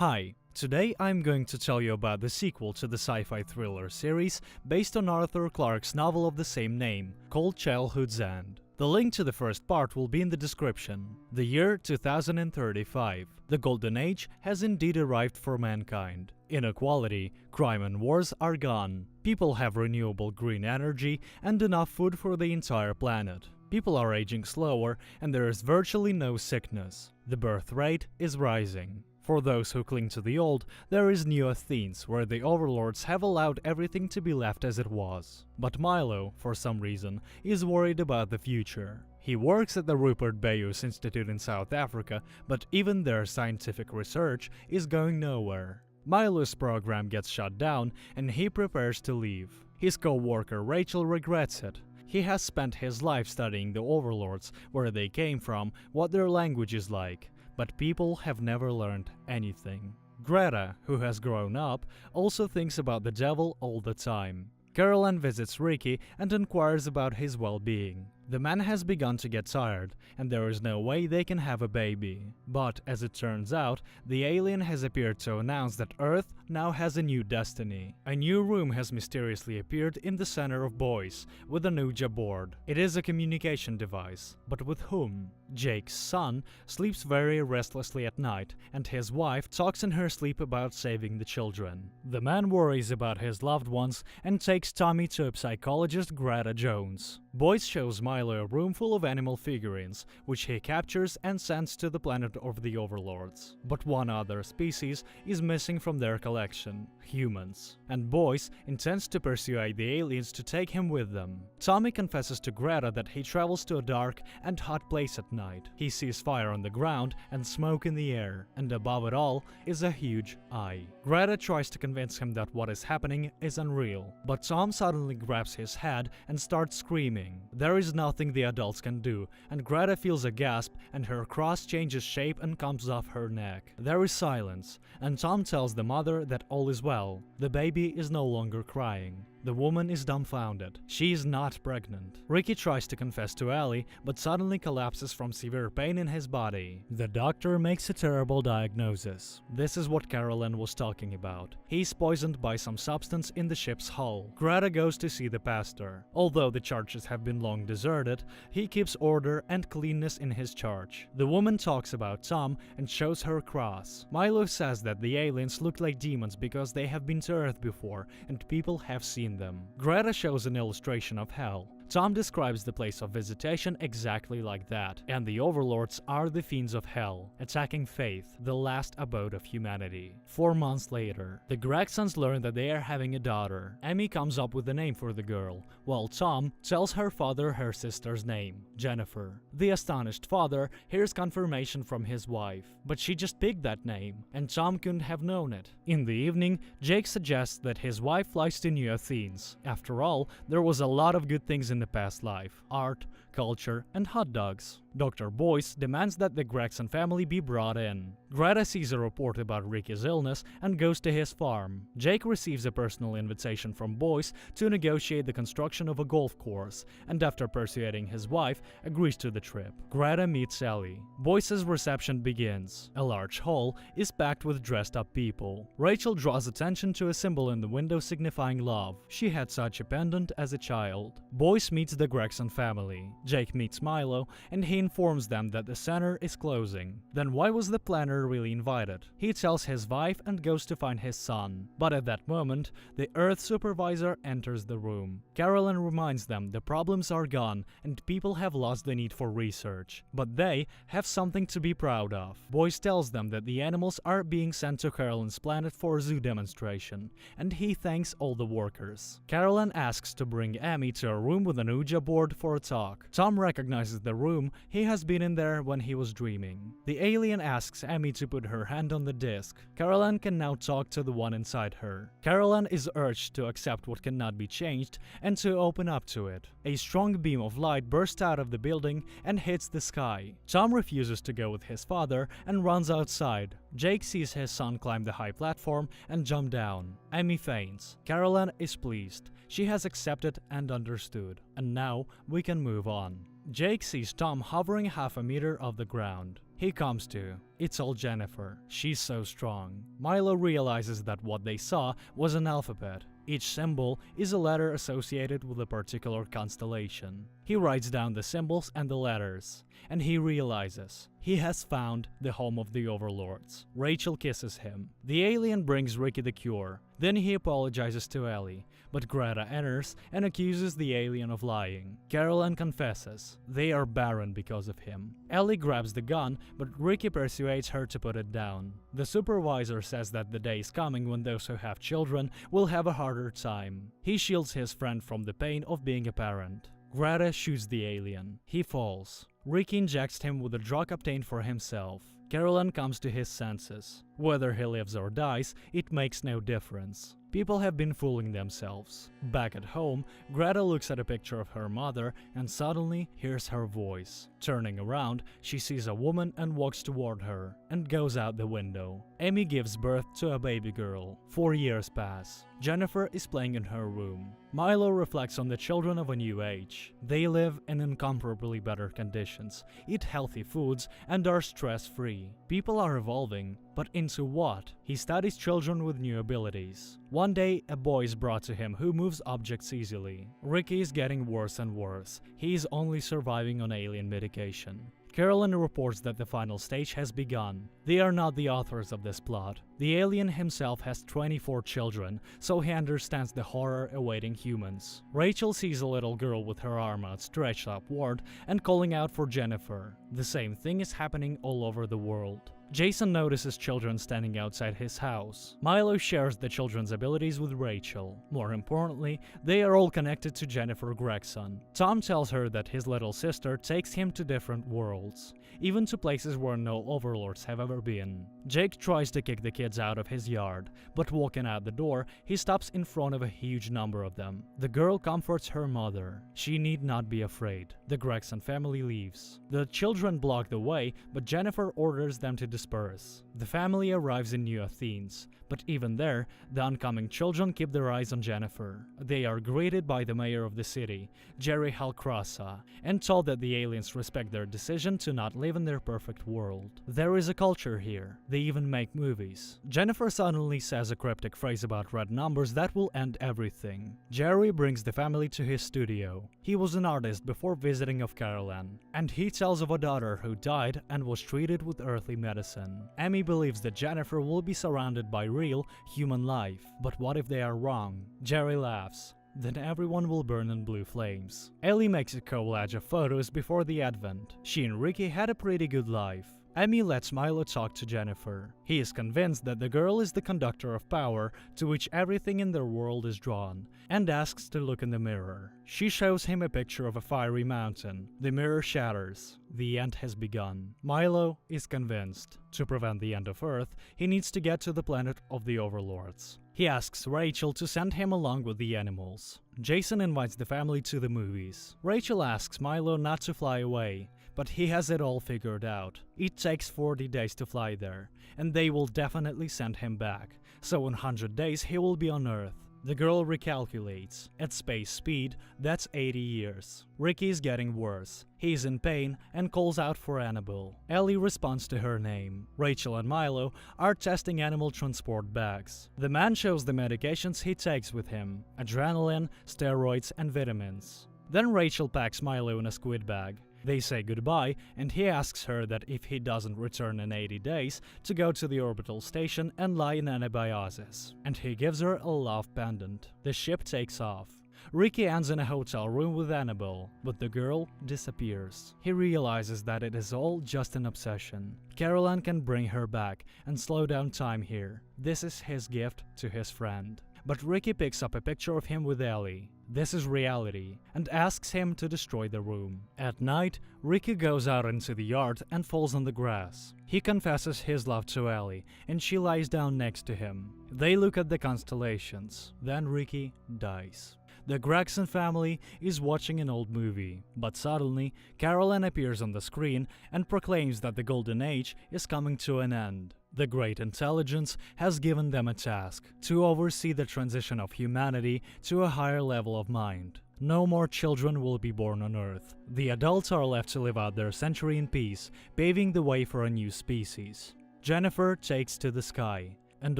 Hi, today I'm going to tell you about the sequel to the sci-fi thriller series based on Arthur Clarke's novel of the same name, called Childhood's End. The link to the first part will be in the description. The year 2035. The Golden Age has indeed arrived for mankind. Inequality, crime and wars are gone. People have renewable green energy and enough food for the entire planet. People are aging slower and there is virtually no sickness. The birth rate is rising. For those who cling to the old, there is New Athens, where the overlords have allowed everything to be left as it was. But Milo, for some reason, is worried about the future. He works at the Rupert Bayes Institute in South Africa, but even their scientific research is going nowhere. Milo's program gets shut down and he prepares to leave. His co-worker Rachel regrets it. He has spent his life studying the overlords, where they came from, what their language is like. But people have never learned anything. Greta, who has grown up, also thinks about the devil all the time. Caroline visits Ricky and inquires about his well-being. The man has begun to get tired, and there is no way they can have a baby. But, as it turns out, the alien has appeared to announce that Earth now has a new destiny. A new room has mysteriously appeared in the center of Boise, with an Ouija board. It is a communication device. But with whom? Jake's son sleeps very restlessly at night, and his wife talks in her sleep about saving the children. The man worries about his loved ones and takes Tommy to a psychologist, Greta Jones. Boyce shows Milo a room full of animal figurines, which he captures and sends to the planet of the overlords. But one other species is missing from their collection: humans. And Boyce intends to persuade the aliens to take him with them. Tommy confesses to Greta that he travels to a dark and hot place at night. He sees fire on the ground and smoke in the air, and above it all is a huge eye. Greta tries to convince him that what is happening is unreal, but Tom suddenly grabs his head and starts screaming. There is nothing the adults can do, and Greta feels a gasp and her cross changes shape and comes off her neck. There is silence, and Tom tells the mother that all is well. The baby is no longer crying. The woman is dumbfounded. She is not pregnant. Ricky tries to confess to Ellie, but suddenly collapses from severe pain in his body. The doctor makes a terrible diagnosis. This is what Caroline was talking about. He's poisoned by some substance in the ship's hull. Greta goes to see the pastor. Although the churches have been long deserted, he keeps order and cleanness in his church. The woman talks about Tom and shows her cross. Milo says that the aliens look like demons because they have been to Earth before and people have seen them. Greta shows an illustration of hell. Tom describes the place of visitation exactly like that, and the overlords are the fiends of hell, attacking Faith, the last abode of humanity. 4 months later, the Gregsons learn that they are having a daughter. Amy comes up with a name for the girl, while Tom tells her father her sister's name, Jennifer. The astonished father hears confirmation from his wife, but she just picked that name, and Tom couldn't have known it. In the evening, Jake suggests that his wife flies to New Athens. After all, there was a lot of good things in the past life: art, culture, and hot dogs. Dr. Boyce demands that the Gregson family be brought in. Greta sees a report about Ricky's illness and goes to his farm. Jake receives a personal invitation from Boyce to negotiate the construction of a golf course, and after persuading his wife, agrees to the trip. Greta meets Ellie. Boyce's reception begins. A large hall is packed with dressed-up people. Rachel draws attention to a symbol in the window signifying love. She had such a pendant as a child. Boyce meets the Gregson family. Jake meets Milo, and he informs them that the center is closing. Then why was the planner really invited? He tells his wife and goes to find his son. But at that moment, the Earth supervisor enters the room. Caroline reminds them the problems are gone and people have lost the need for research. But they have something to be proud of. Boyce tells them that the animals are being sent to Caroline's planet for a zoo demonstration, and he thanks all the workers. Caroline asks to bring Amy to a room with an Ouija board for a talk. Tom recognizes the room. He has been in there when he was dreaming. The alien asks Amy to put her hand on the disc. Caroline can now talk to the one inside her. Caroline is urged to accept what cannot be changed and to open up to it. A strong beam of light bursts out of the building and hits the sky. Tom refuses to go with his father and runs outside. Jake sees his son climb the high platform and jump down. Amy faints. Caroline is pleased. She has accepted and understood. And now we can move on. Jake sees Tom hovering half a meter off the ground. he comes to. It's all Jennifer. She's so strong. Milo realizes that what they saw was an alphabet. Each symbol is a letter associated with a particular constellation. He writes down the symbols and the letters, and he realizes he has found the home of the Overlords. Rachel kisses him. The alien brings Ricky the cure. Then he apologizes to Ellie, but Greta enters and accuses the alien of lying. Carolyn confesses. They are barren because of him. Ellie grabs the gun, but Ricky persuades her to put it down. The supervisor says that the day is coming when those who have children will have a harder time. He shields his friend from the pain of being a parent. Greta shoots the alien. He falls. Ricky injects him with a drug obtained for himself. Carolyn comes to his senses. Whether he lives or dies, it makes no difference. People have been fooling themselves. Back at home, Greta looks at a picture of her mother and suddenly hears her voice. Turning around, she sees a woman and walks toward her, and goes out the window. Amy gives birth to a baby girl. 4 years pass. Jennifer is playing in her room. Milo reflects on the children of a new age. They live in incomparably better conditions, eat healthy foods, and are stress-free. People are evolving, but into what? He studies children with new abilities. One day, a boy is brought to him who moves objects easily. Ricky is getting worse and worse. He is only surviving on alien medication. Carolyn reports that the final stage has begun. They are not the authors of this plot. The alien himself has 24 children, so he understands the horror awaiting humans. Rachel sees a little girl with her arm outstretched upward and calling out for Jennifer. The same thing is happening all over the world. Jason notices children standing outside his house. Milo shares the children's abilities with Rachel. More importantly, they are all connected to Jennifer Gregson. Tom tells her that his little sister takes him to different worlds, even to places where no overlords have ever been. Jake tries to kick the kids out of his yard, but walking out the door, he stops in front of a huge number of them. The girl comforts her mother. She need not be afraid. The Gregson family leaves. The children block the way, but Jennifer orders them to disperse. The family arrives in New Athens, but even there, the oncoming children keep their eyes on Jennifer. They are greeted by the mayor of the city, Jerry Halcrossa, and told that the aliens respect their decision to not live in their perfect world. There is a culture here. They even make movies. Jennifer suddenly says a cryptic phrase about red numbers that will end everything. Jerry brings the family to his studio. He was an artist before visiting of Carolyn, and he tells of a daughter who died and was treated with earthly medicine. Amy believes that Jennifer will be surrounded by real, human life. But what if they are wrong? Jerry laughs. Then everyone will burn in blue flames. Ellie makes a collage of photos before the advent. She and Ricky had a pretty good life. Amy lets Milo talk to Jennifer. He is convinced that the girl is the conductor of power to which everything in their world is drawn, and asks to look in the mirror. She shows him a picture of a fiery mountain. The mirror shatters. The end has begun. Milo is convinced. To prevent the end of Earth, he needs to get to the planet of the Overlords. He asks Rachel to send him along with the animals. Jason invites the family to the movies. Rachel asks Milo not to fly away, but he has it all figured out. It takes 40 days to fly there, and they will definitely send him back, so in 100 days he will be on Earth. The girl recalculates. At space speed, that's 80 years. Ricky is getting worse. He is in pain and calls out for Annabelle. Ellie responds to her name. Rachel and Milo are testing animal transport bags. The man shows the medications he takes with him: adrenaline, steroids, and vitamins. Then Rachel packs Milo in a squid bag. They say goodbye, and he asks her that if he doesn't return in 80 days, to go to the orbital station and lie in anabiosis. And he gives her a love pendant. The ship takes off. Ricky ends in a hotel room with Annabelle, but the girl disappears. He realizes that it is all just an obsession. Carolyn can bring her back and slow down time here. This is his gift to his friend. But Ricky picks up a picture of him with Ellie. This is reality, and asks him to destroy the room. At night, Ricky goes out into the yard and falls on the grass. He confesses his love to Ellie, and she lies down next to him. They look at the constellations. Then Ricky dies. The Gregson family is watching an old movie, but suddenly, Carolyn appears on the screen and proclaims that the Golden Age is coming to an end. The Great Intelligence has given them a task: to oversee the transition of humanity to a higher level of mind. No more children will be born on Earth. The adults are left to live out their century in peace, paving the way for a new species. Jennifer takes to the sky, and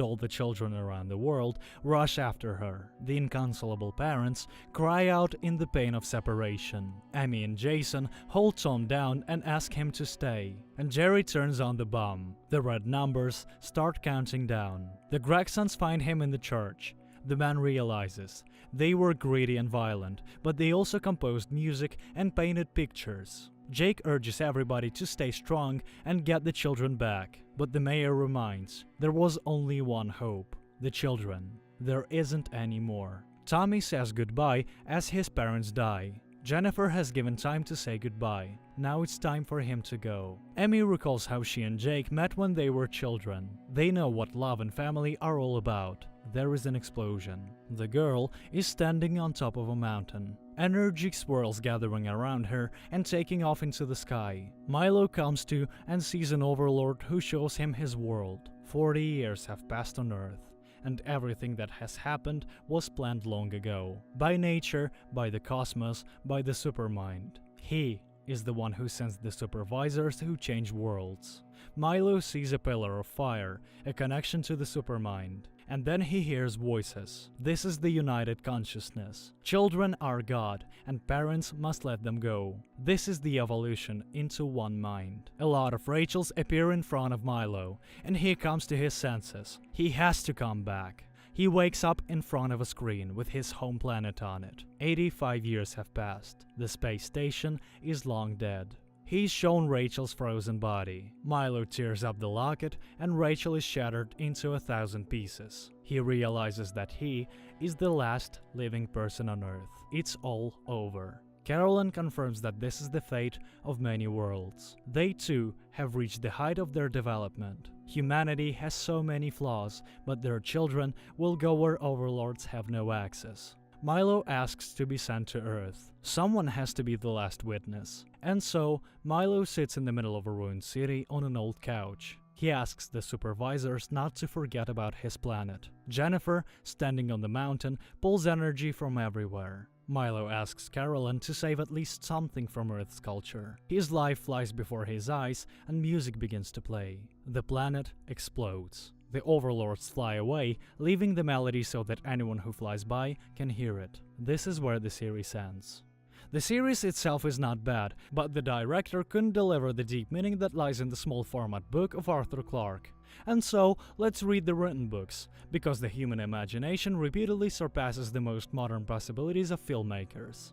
all the children around the world rush after her. The inconsolable parents cry out in the pain of separation. Amy and Jason hold Tom down and ask him to stay. And Jerry turns on the bomb. The red numbers start counting down. The Gregsons find him in the church. The man realizes they were greedy and violent, but they also composed music and painted pictures. Jake urges everybody to stay strong and get the children back, but the mayor reminds there was only one hope: the children. There isn't any more. Tommy says goodbye as his parents die. Jennifer has given time to say goodbye. Now it's time for him to go. Amy recalls how she and Jake met when they were children. They know what love and family are all about. There is an explosion. The girl is standing on top of a mountain. Energy swirls gathering around her and taking off into the sky. Milo comes to and sees an overlord who shows him his world. 40 years have passed on Earth, and everything that has happened was planned long ago. By nature, by the cosmos, by the supermind. He is the one who sends the supervisors who change worlds. Milo sees a pillar of fire, a connection to the supermind. And then he hears voices. This is the united consciousness. Children are God, and parents must let them go. This is the evolution into one mind. A lot of Rachels appear in front of Milo, and he comes to his senses. He has to come back. He wakes up in front of a screen with his home planet on it. 85 years have passed. The space station is long dead. He's shown Rachel's frozen body. Milo tears up the locket, and Rachel is shattered into 1,000 pieces. He realizes that he is the last living person on Earth. It's all over. Carolyn confirms that this is the fate of many worlds. They too have reached the height of their development. Humanity has so many flaws, but their children will go where overlords have no access. Milo asks to be sent to Earth. Someone has to be the last witness. And so, Milo sits in the middle of a ruined city on an old couch. He asks the supervisors not to forget about his planet. Jennifer, standing on the mountain, pulls energy from everywhere. Milo asks Carolyn to save at least something from Earth's culture. His life flies before his eyes, and music begins to play. The planet explodes. The overlords fly away, leaving the melody so that anyone who flies by can hear it. This is where the series ends. The series itself is not bad, but the director couldn't deliver the deep meaning that lies in the small format book of Arthur Clarke. And so, let's read the written books, because the human imagination repeatedly surpasses the most modern possibilities of filmmakers.